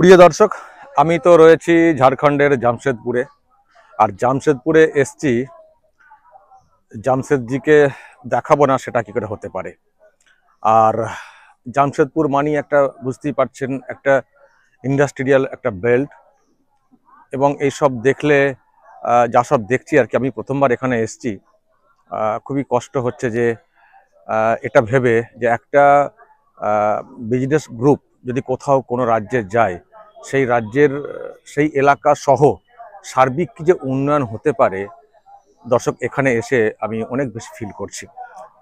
প্রিয় দর্শক, আমি তো রয়েছি ঝাড়খণ্ডের জামশেদপুরে। আর জামশেদপুরে এসছি, জামশেদজিকে দেখাবো না সেটা কি করে হতে পারে। আর জামশেদপুর মানি একটা, বুঝতেই পারছেন, একটা ইন্ডাস্ট্রিয়াল একটা বেল্ট। এবং এই সব দেখলে যা সব দেখছি আর কি, আমি প্রথমবার এখানে এসছি, খুবই কষ্ট হচ্ছে যে এটা ভেবে যে একটা বিজনেস গ্রুপ যদি কোথাও কোনো রাজ্যে যায়, সেই রাজ্যের সেই এলাকা সহ সার্বিক কি যে উন্নয়ন হতে পারে, দর্শক এখানে এসে আমি অনেক বেশি ফিল করছি।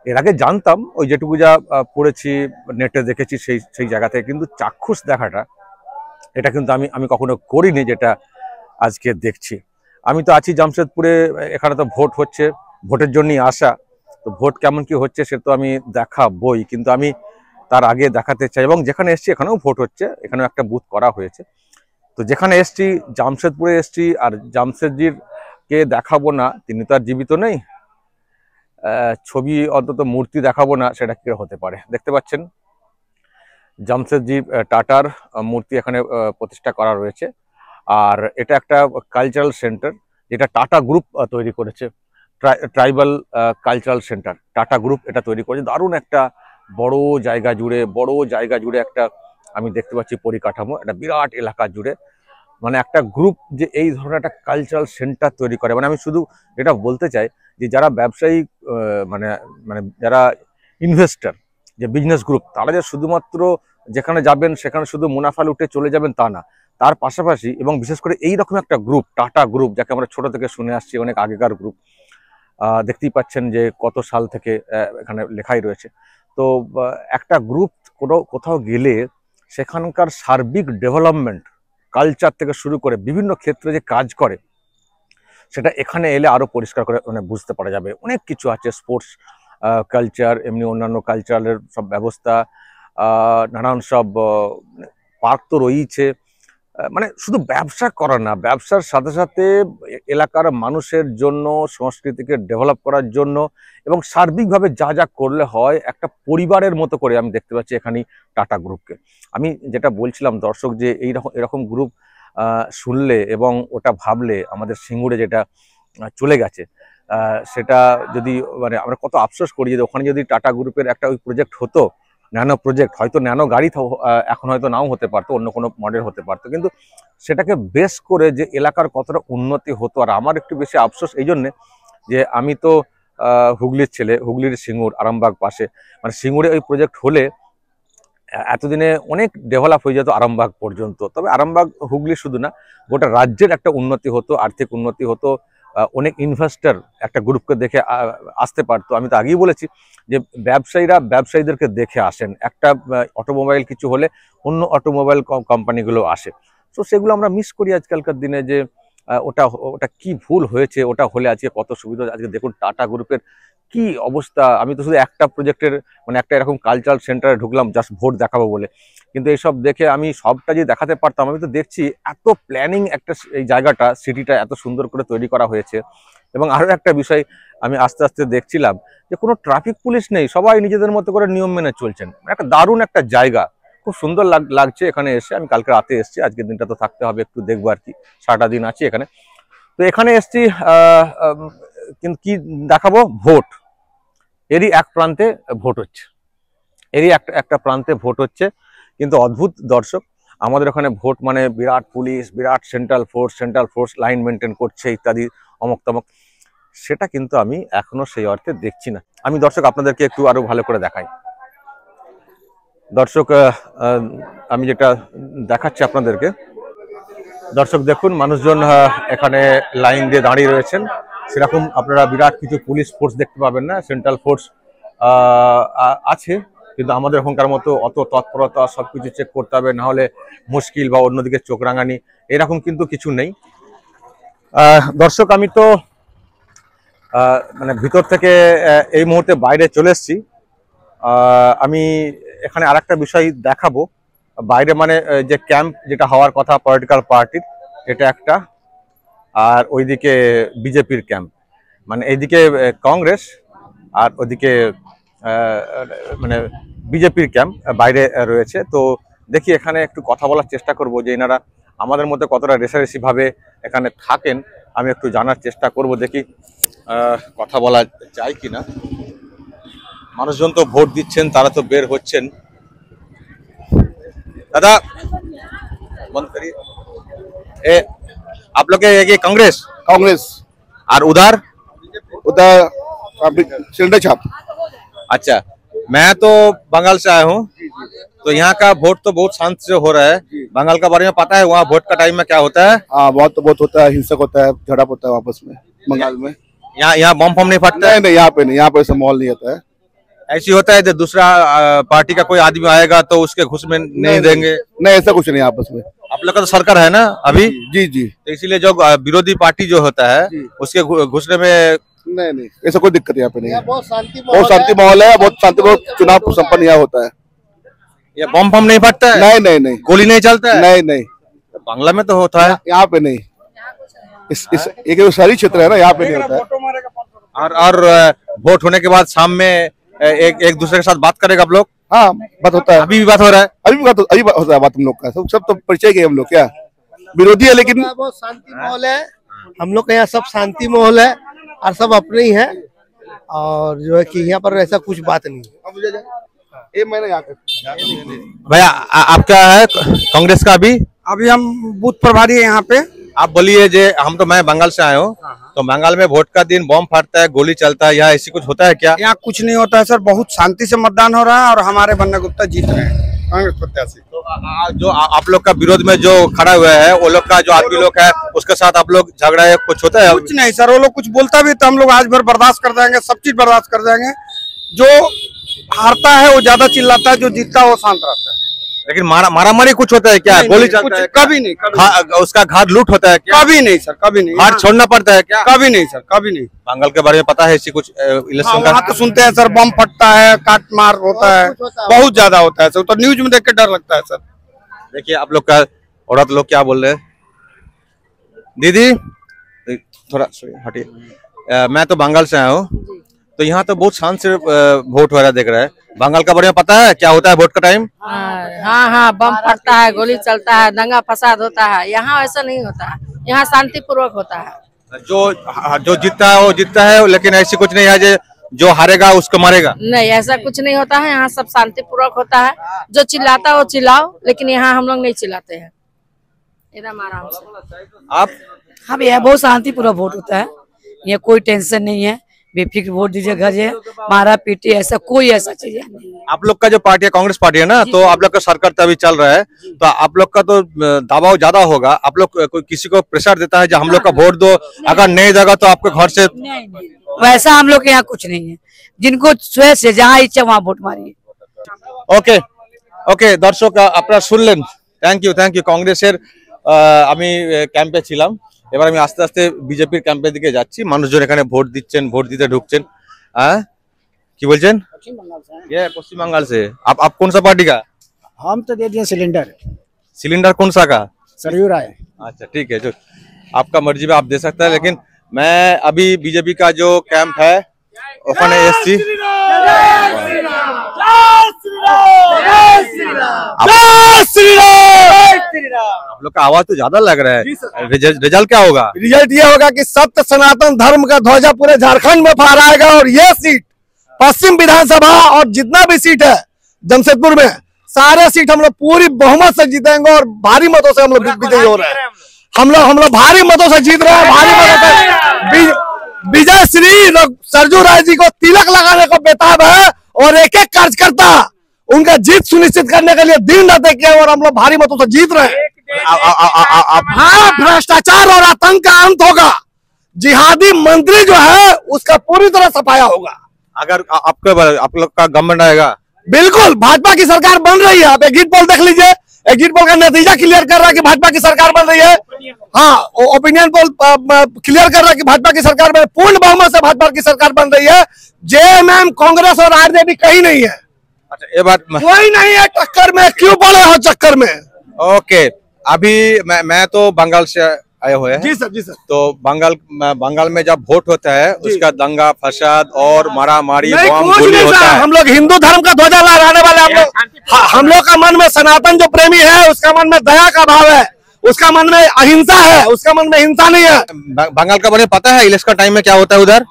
এর আগে জানতাম, ওই যেটুকু যা পড়েছি, নেটে দেখেছি, সেই জায়গা থেকে, কিন্তু চাক্ষুষ দেখাটা এটা কিন্তু আমি কখনো করিনি, যেটা আজকে দেখছি। আমি তো আছি জামশেদপুরে, এখানে তো ভোট হচ্ছে, ভোটের জন্যই আসা। তো ভোট কেমন কি হচ্ছে সে তো আমি দেখাবই, কিন্তু আমি তার আগে দেখাতে চাই, এবং যেখানে এসছি এখানেও ভোট হচ্ছে, এখানেও একটা বুথ করা হয়েছে। তো যেখানে এসছি, জামশেদপুরে এসছি, আর জামশেদজির কে দেখাবো না, তিনি তো আর জীবিত নেই, ছবি অন্তত মূর্তি দেখাবো না সেটা কি হতে পারে। দেখতে পাচ্ছেন জামশেদজি টাটার মূর্তি এখানে প্রতিষ্ঠা করা রয়েছে। আর এটা একটা কালচারাল সেন্টার, যেটা টাটা গ্রুপ তৈরি করেছে। Tribal cultural centre tata group এটা তৈরি করেছে। দারুণ একটা বড় জায়গা জুড়ে একটা আমি দেখতে পাচ্ছি পরিকাঠামো, একটা বিরাট এলাকা জুড়ে। মানে একটা গ্রুপ যে এই ধরনের একটা কালচারাল সেন্টার তৈরি করে, মানে আমি শুধু এটা বলতে চাই যে যারা ব্যবসায়ী, মানে মানে যারা ইনভেস্টর, যে বিজনেস গ্রুপ, তারা যে শুধুমাত্র যেখানে যাবেন সেখানে শুধু মুনাফা লুটে চলে যাবেন তা না, তার পাশাপাশি, এবং বিশেষ করে এই রকম একটা গ্রুপ, টাটা গ্রুপ, যাকে আমরা ছোট থেকে শুনে আসছি, অনেক আগেকার গ্রুপ, দেখতেই পাচ্ছেন যে কত সাল থেকে এখানে লেখাই রয়েছে। তো একটা গ্রুপ কোথাও গেলে সেখানকার সার্বিক ডেভেলপমেন্ট, কালচার থেকে শুরু করে বিভিন্ন ক্ষেত্রে যে কাজ করে, সেটা এখানে এলে আরো পরিষ্কার করে মানে বুঝতে পারা যাবে। অনেক কিছু আছে, স্পোর্টস কালচার, এমনি অন্যান্য কালচারের সব ব্যবস্থা, নানান সব পার্ক তো রয়েছে। মানে শুধু ব্যবসা করা না, ব্যবসার সাথে সাথে এলাকার মানুষের জন্য, সংস্কৃতিকে ডেভেলপ করার জন্য, এবং সার্বিকভাবে যা যা করলে হয় একটা পরিবারের মতো করে আমি দেখতে পাচ্ছি এখানে টাটা গ্রুপকে। আমি যেটা বলছিলাম দর্শক, যে এরকম গ্রুপ শুনলে এবং ওটা ভাবলে আমাদের সিঙ্গুরে যেটা চলে গেছে, সেটা যদি, মানে আমরা কত আফসোস করি যে ওখানে যদি টাটা গ্রুপের একটা ওই প্রজেক্ট হতো, ন্যানো প্রজেক্ট, হয়তো ন্যানো গাড়ি এখন হয়তো নাও হতে পারতো, অন্য কোনো মডেল হতে পারতো, কিন্তু সেটাকে বেস করে যে এলাকার কতটা উন্নতি হতো। আর আমার একটু বেশি আফসোস এই জন্যে যে আমি তো হুগলির ছেলে, হুগলির সিঙ্গুর, আরামবাগ পাশে, মানে সিঙ্গুরে ওই প্রজেক্ট হলে এতদিনে অনেক ডেভেলপ হয়ে যেত আরামবাগ পর্যন্ত। তবে আরামবাগ হুগলি শুধু না, গোটা রাজ্যের একটা উন্নতি হতো, আর্থিক উন্নতি হতো, অনেক ইনভেস্টর একটা গ্রুপকে দেখে আসতে পারতো। আমি তো আগেই বলেছি যে ব্যবসায়ীরা ব্যবসায়ীদেরকে দেখে আসেন, একটা অটোমোবাইল কিছু হলে অন্য অটোমোবাইল কোম্পানিগুলো আসে। তো সেগুলো আমরা মিস করি আজকালকার দিনে, যে ওটা ওটা কি ভুল হয়েছে, ওটা হলে আজকে কত সুবিধা। আজকে দেখুন টাটা গ্রুপের কি অবস্থা। আমি তো শুধু একটা প্রজেক্টের, মানে একটা এরকম কালচারাল সেন্টারে ঢুকলাম জাস্ট ভোট দেখাবো বলে, কিন্তু এইসব দেখে আমি সবটা যে দেখাতে পারতাম। আমি তো দেখছি এত প্ল্যানিং, একটা এই জায়গাটা, সিটিটা এত সুন্দর করে তৈরি করা হয়েছে। এবং আরও একটা বিষয় আমি আস্তে আস্তে দেখছিলাম, যে কোনো ট্রাফিক পুলিশ নেই, সবাই নিজেদের মতো করে নিয়ম মেনে চলছেন। একটা দারুণ একটা জায়গা, খুব সুন্দর লাগছে এখানে এসে। আমি কালকে রাতে এসেছি, আজকের দিনটা তো থাকতে হবে, একটু দেখবো আর কি, সারাটা দিন আছি এখানে। তো এখানে এসছি, কিন্তু কি দেখাবো, ভোট। এরই এক প্রান্তে ভোট হচ্ছে, এরই একটা প্রান্তে ভোট হচ্ছে। কিন্তু অদ্ভুত দর্শক, আমাদের ওখানে ভোট মানে বিরাট পুলিশ, বিরাট সেন্ট্রাল ফোর্স লাইন মেনটেন করছে ইত্যাদি, অমক তমক। সেটা কিন্তু আমি এখনো সেই অর্থে দেখছি না। আমি দর্শক আপনাদেরকে একটু আরো ভালো করে দেখাই। দর্শক, আমি যেটা দেখাচ্ছি আপনাদেরকে, দর্শক দেখুন, মানুষজন এখানে লাইন দিয়ে দাঁড়িয়ে রয়েছেন। সেরকম আপনারা বিরাট কিছু পুলিশ ফোর্স দেখতে পাবেন না, সেন্ট্রাল ফোর্স আছে, কিন্তু আমাদের ওখানকার মতো অত তৎপরতা, সবকিছু চেক করতে হবে, না হলে মুশকিল, বা অন্যদিকে চোখ রাঙানি, এরকম কিন্তু কিছু নেই। দর্শক, আমি তো মানে ভিতর থেকে এই মুহূর্তে বাইরে চলে এসেছি। আমি এখানে আরেকটা বিষয় দেখাবো। বাইরে মানে যে ক্যাম্প যেটা হওয়ার কথা পলিটিক্যাল পার্টির, এটা একটা, আর ওইদিকে বিজেপির ক্যাম্প, মানে এইদিকে কংগ্রেস আর ওইদিকে মানে বিজেপির ক্যাম্প বাইরে রয়েছে। তো দেখি এখানে একটু কথা বলার চেষ্টা করব যে এনারা আমাদের মধ্যে কতটা রেশারেশি ভাবে এখানে থাকেন, আমি একটু জানার চেষ্টা করব। দেখি কথা বলা যায় কিনা। মানুষজন তো ভোট দিচ্ছেন, তারা তো বের হচ্ছেন। दादा बंद करिए। आप लोग के कांग्रेस कांग्रेस और उधर उधर सिलेंडर छाप। अच्छा, मैं तो बंगाल से आया हूँ, तो यहाँ का वोट तो बहुत शांत से हो रहा है। बंगाल का बारे में पता है, वहाँ वोट का टाइम में क्या होता है? हाँ, बहुत होता है, हिंसक होता है, झड़प होता है आपस में बंगाल में। यहाँ बम फम नहीं फटता है? नहीं, यहाँ पे नहीं, यहाँ पे ऐसा माहौल नहीं होता है। ऐसी होता है जो दूसरा पार्टी का कोई आदमी आएगा तो उसके घुस में नहीं देंगे? नहीं, ऐसा कुछ नहीं आपस में। आप लोग का तो सरकार है ना अभी? जी जी। तो इसीलिए जो विरोधी पार्टी जो होता है उसके घुसने में नहीं, ऐसा कोई दिक्कत यहाँ पे नहीं है। बहुत शांति माहौल है, बहुत शांतिपूर्वक चुनाव संपन्न यहाँ होता है। ये बम फम नहीं फटता है? नहीं। गोली नहीं चलता है? नहीं। बांग्ला में तो होता है। यहाँ पे नहीं, इस एक शहरी क्षेत्र है ना, यहाँ पे नहीं होता है। और वोट होने के बाद शाम में एक दूसरे के साथ बात करेगा आप लोग? हाँ, बात होता है। अभी भी बात हो रहा है? अभी होता है बात हम लोग का। सब तो परिचय के हम लोग क्या विरोधी है, लेकिन बहुत शांति माहौल है। हम लोग का यहाँ सब शांति माहौल है और सब अपने ही है, और जो है कि यहाँ पर ऐसा कुछ बात नहीं है। भैया आपका है कांग्रेस का? अभी हम बूथ प्रभारी है यहाँ पे। आप बोलिए जे हम तो मैं बंगाल से आया हूँ, तो बंगाल में वोट का दिन बम फटता है, गोली चलता है, यहाँ ऐसी कुछ होता है क्या? यहाँ कुछ नहीं होता है सर, बहुत शांति से मतदान हो रहा है और हमारे बन्ना गुप्ता जीत रहे हैं, कांग्रेस प्रत्याशी। तो जो आप लोग का विरोध में जो खड़ा हुआ है, वो लोग का जो आदमी लोग है उसके साथ आप लोग झगड़ा है, कुछ होता है? कुछ नहीं सर, वो लोग कुछ बोलता भी तो हम लोग आज भर बर्दाश्त कर जाएंगे, सब चीज बर्दाश्त कर जाएंगे। जो हारता है वो ज्यादा चिल्लाता है, जो जीतता है वो शांत रहता है। लेकिन मारामारी कुछ होता है क्या? गोली चलता है? कभी नहीं, उसका घाट लूट होता है क्या? कभी नहीं सर, कभी नहीं। घाट छोड़ना पड़ता है क्या? कभी नहीं सर, कभी नहीं। बंगाल के बारे में पता है ऐसी कुछ इलेक्शन का? वहाँ तो सुनते हैं सर, बम फटता है, काट मार होता है, बहुत ज्यादा होता है सर, तो न्यूज में देख के डर लगता है सर। देखिए आप लोग का औरत लोग क्या बोल रहे हैं। दीदी थोड़ा हटिए। मैं तो बंगाल से आया हूँ, तो यहाँ तो बहुत शांत से वोट वगैरह देख रहा है। बंगाल का बारे में पता है क्या होता है वोट का टाइम? हाँ, बम फटता है, गोली चलता है, दंगा फसाद होता है। यहाँ ऐसा नहीं होता है, यहाँ शांति पूर्वक होता है। जो जीतता है वो जीतता है, लेकिन ऐसी कुछ नहीं है जो हारेगा उसको मारेगा? नहीं, ऐसा कुछ नहीं होता है, यहाँ सब शांति पूर्वक होता है। जो चिल्लाता है वो चिल्लाओ, लेकिन यहाँ हम लोग नहीं चिल्लाते हैं, एकदम आराम से। आप? हाँ भैया, बहुत शांति पूर्वक वोट होता है, ये कोई टेंशन नहीं है, बेफिक्र वोट दीजिए, घर से मारा पीटी ऐसा कोई ऐसा चीज नहीं है। आप लोग का जो पार्टी है कांग्रेस पार्टी है ना, तो आप लोग का सरकार तो अभी चल रहा है, तो आप लोग का तो दबाव ज्यादा होगा। आप लोग कोई किसी को प्रेशर देता है जो हम लोग का वोट दो, अगर नहीं देगा तो आपके घर से? नहीं, वैसा हम लोग के यहाँ कुछ नहीं है, जिनको स्वेच्छा से जहाँ इच्छा वहाँ वोट मारिए। ওকে দর্শক আপনারা শুনলেন। থ্যাংক ইউ কংগ্রেসের আমি ক্যাম্পে ছিলাম, এবার আমি আস্তে আস্তে বিজেপির ক্যাম্পের দিকে যাচ্ছি। মানুষজন এখানে ভোট দিচ্ছেন, ভোট দিতে ঢুকছেন। হ্যাঁ কি বলছেন? ये पश्चिम बंगाल से। आप कौन सा पार्टी का? हम तो दे दिए सिलेंडर कौन सा का? सरयू राय। अच्छा ठीक है, जो आपका मर्जी में आप दे सकते हैं, लेकिन मैं अभी बीजेपी का जो कैंप है ওখানে এসছি। आप लोग का आवाज तो ज्यादा लग रहा है, रिजल्ट क्या होगा? रिजल्ट ये होगा कि सत्य सनातन धर्म का ध्वजा पूरे झारखंड में फहराएगा, और ये सीट पश्चिम विधानसभा और जितना भी सीट है जमशेदपुर में, सारे सीट हम लोग पूरी बहुमत से जीतेंगे, और भारी मतों से हम लोग विजयी हो रहे हैं। हम लोग भारी मतों से जीत रहे हैं, भारी मतों से। विजय श्री सरजू राय जी को तिलक लगाने को बेताब है, और एक एक कार्यकर्ता उनका जीत सुनिश्चित करने के लिए दिन रात किया, और हम लोग भारी मतों से जीत रहे हैं। हाँ, भ्रष्टाचार और आतंक का अंत होगा, जिहादी मंत्री जो है उसका पूरी तरह सफाया होगा। अगर आप लोग का गवर्नमेंट आएगा? बिल्कुल, भाजपा की सरकार बन रही है। आप एग्जिट पोल देख लीजिए, एग्जिट पोल का नतीजा क्लियर कर रहा है कि भाजपा की सरकार बन रही है। हाँ, ओपिनियन पोल क्लियर कर रहा है कि भाजपा की सरकार बन, पूर्ण बहुमत से भाजपा की सरकार बन रही है। जेएमएम, कांग्रेस और आरजेडी कहीं नहीं है। अच्छा, ये बात कोई नहीं है टक्कर में, क्यों पड़े हो चक्कर में? ओके, अभी मैं तो बंगाल से आए हुए हैं। जी सर, जी सर। तो बंगाल में जब वोट होता है उसका दंगा फसाद और मारामारी बम कुछ गोली नहीं होता सर, है। हम लोग हिंदू धर्म का ध्वजा लहराने वाले हम लोग। हम लोग का मन में सनातन जो प्रेमी है उसका मन में दया का भाव है, उसका मन में अहिंसा है, उसका मन में हिंसा नहीं है। बंगाल का बारे में पता है इलेक्शन टाइम में क्या होता है उधर?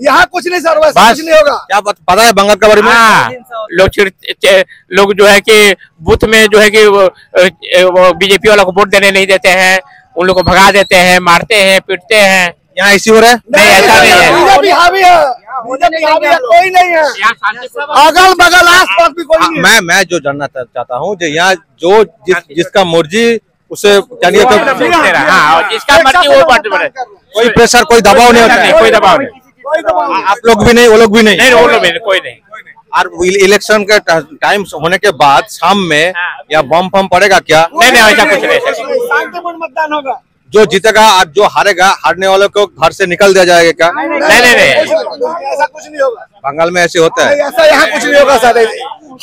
यहाँ कुछ नहीं सर, वैसा कुछ नहीं होगा। क्या पता है बंगाल के बारे में? लोग जो है कि बूथ में जो है कि वो बीजेपी वालों को वोट देने नहीं देते हैं, उन लोग को भगा देते हैं, मारते हैं, पीटते हैं। यहाँ ऐसी हो रहा है? नहीं, ऐसा नहीं है। बीजेपी हावी है, बीजेपी हावी है, कोई नहीं है। अगल बगल आस पास भी कोई नहीं है। मैं जो जानना चाहता हूँ जो यहाँ जो जिसका मर्जी उसे जानिए तो जिसका मर्जी वो वोट करे। कोई प्रेशर कोई दबाव नहीं होता है? कोई दबाव नहीं। आप लोग भी नहीं, वो लोग भी नहीं? नहीं, वो लोग भी नहीं, कोई नहीं। और इलेक्शन के टाइम होने के बाद शाम में या बम फम पड़ेगा क्या? नहीं, ऐसा कुछ नहीं। शांतिपूर्ण मतदान होगा। जो जीतेगा और जो हारेगा, हारने वालों को घर से निकल दिया जाएगा क्या? नहीं। ऐसा कुछ नहीं होगा बंगाल में ऐसे होता है? ऐसा यहाँ कुछ नहीं होगा सर।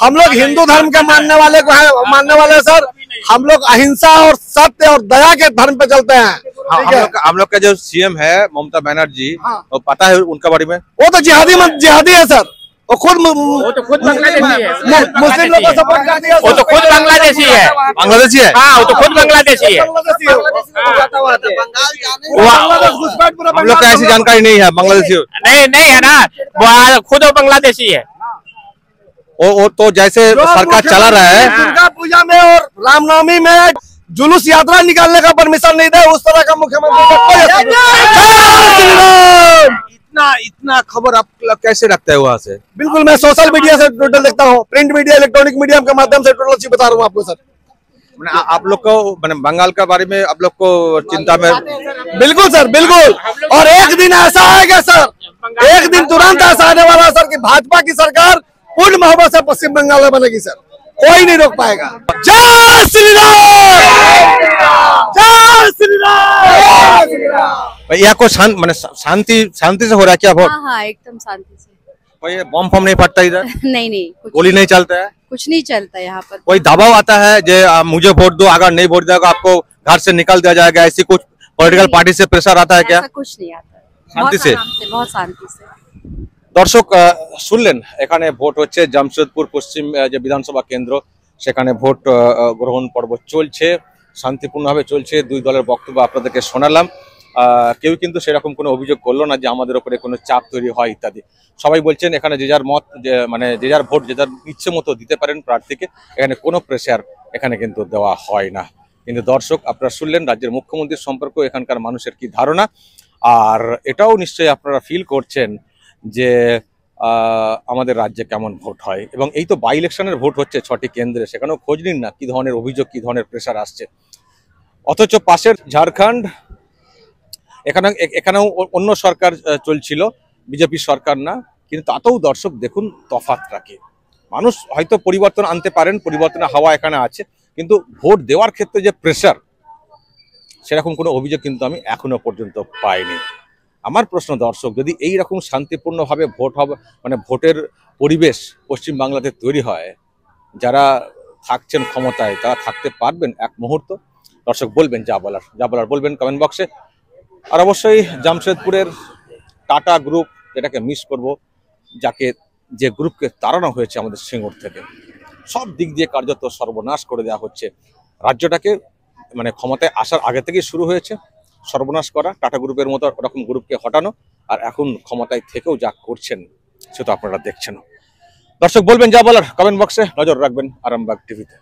हम लोग हिंदू धर्म के मानने वाले सर। हम लोग अहिंसा और सत्य और दया के धर्म पे चलते हैं। ठीक है? हम लोग का जो सीएम है ममता बनर्जी, तो पता है उनका बारे में? वो तो जिहादी है सर। वो खुद बांग्लादेशी है। मुस्लिम लोग को सपोर्ट करती है। वो तो खुद बांग्लादेशी है। बांग्लादेशी है? हाँ, वो तो खुद बांग्लादेशी है। हम लोग को ऐसी जानकारी नहीं है बांग्लादेशी। नहीं है ना, वो खुद बांग्लादेशी है। वो तो जैसे सरकार चला रहा है, दुर्गा पूजा में और रामनवमी में जुलूस यात्रा निकालने का परमिशन नहीं दे, उस तरह का मुख्यमंत्री इतना खबर आप कैसे रखते हैं वहाँ से? बिल्कुल, मैं सोशल मीडिया से टोटल देखता हूँ, प्रिंट मीडिया, इलेक्ट्रॉनिक मीडिया के माध्यम से टोटल चीज बता रहा हूँ आपको सर। आप लोग को बंगाल के बारे में आप लोग को चिंता में? बिल्कुल सर, बिल्कुल। और एक दिन ऐसा आएगा सर, एक दिन तुरंत ऐसा आने वाला सर कि भाजपा की सरकार पूर्ण मोहब्बत से पश्चिम बंगाल में बनेगी सर, कोई नहीं रोक पाएगा। जय श्री राम, जय श्री राम। यह को शांति से हो रहा है क्या वोट? हाँ, एकदम शांति से। कोई बम फम नहीं फटता इधर? नहीं, गोली नहीं चलता है? कुछ नहीं चलता यहाँ पर। कोई दबाव आता है जो मुझे वोट दो, अगर नहीं वोट देगा आपको घर से निकल दिया जाएगा, ऐसी कुछ पॉलिटिकल पार्टी से प्रेशर आता है क्या? ऐसा कुछ नहीं आता, शांति से, बहुत शांति से। দর্শক শুনলেন এখানে ভোট হচ্ছে জামশেদপুর পশ্চিম যে বিধানসভা কেন্দ্র, সেখানে ভোট গ্রহণ পর্ব চলছে, শান্তিপূর্ণভাবে চলছে। দুই দলের বক্তব্য আপনাদেরকে শোনালাম। কেউ কিন্তু সেরকম কোনো অভিযোগ করলো না যে আমাদের উপরে কোনো চাপ তৈরি হয় ইত্যাদি। সবাই বলছেন এখানে যে যার মত, মানে যে যার ভোট যে যার ইচ্ছে মতো দিতে পারেন প্রার্থীকে, এখানে কোনো প্রেসার এখানে কিন্তু দেওয়া হয় না। কিন্তু দর্শক আপনারা শুনলেন রাজ্যের মুখ্যমন্ত্রীর সম্পর্কে এখানকার মানুষের কি ধারণা, আর এটাও নিশ্চয়ই আপনারা ফিল করছেন যে আমাদের রাজ্যে কেমন ভোট হয়। এবং এই তো বাই ইলেকশনের ভোট হচ্ছে 6টি কেন্দ্রে, সেখানেও খোঁজ নিন না কি ধরনের অভিযোগ, কি ধরনের প্রেসার আসছে। অথচ পাশের ঝাড়খণ্ড, এখানেও অন্য সরকার চলছিল, বিজেপি সরকার না, কিন্তু তাতেও দর্শক দেখুন তফাৎটা কি। মানুষ হয়তো পরিবর্তন আনতে পারেন, পরিবর্তনের হাওয়া এখানে আছে, কিন্তু ভোট দেওয়ার ক্ষেত্রে যে প্রেসার, সেরকম কোনো অভিযোগ কিন্তু আমি এখনো পর্যন্ত পাইনি। আমার প্রশ্ন দর্শক, যদি এই রকম শান্তিপূর্ণভাবে ভোট হবে, মানে ভোটের পরিবেশ পশ্চিম বাংলাতে তৈরি হয়, যারা থাকছেন ক্ষমতায় তারা থাকতে পারবেন এক মুহূর্ত? দর্শক বলবেন, যা বলার বলবেন কমেন্ট বক্সে। আর অবশ্যই জামশেদপুরের টাটা গ্রুপ, যেটাকে মিস করব, যে গ্রুপকে তাড়ানো হয়েছে আমাদের সিঙ্গুর থেকে, সব দিক দিয়ে কার্যত সর্বনাশ করে দেওয়া হচ্ছে রাজ্যটাকে। মানে ক্ষমতায় আসার আগে থেকেই শুরু হয়েছে সর্বনাশ করা, টাটা গ্রুপের মতো ওরকম গ্রুপকে হটানো, আর এখন ক্ষমতায় থেকেও যা করছেন সে তো আপনারা দেখছেন। দর্শক বলবেন, যা বলার কমেন্ট বক্সে। নজর রাখবেন আরামবাগ টিভিতে।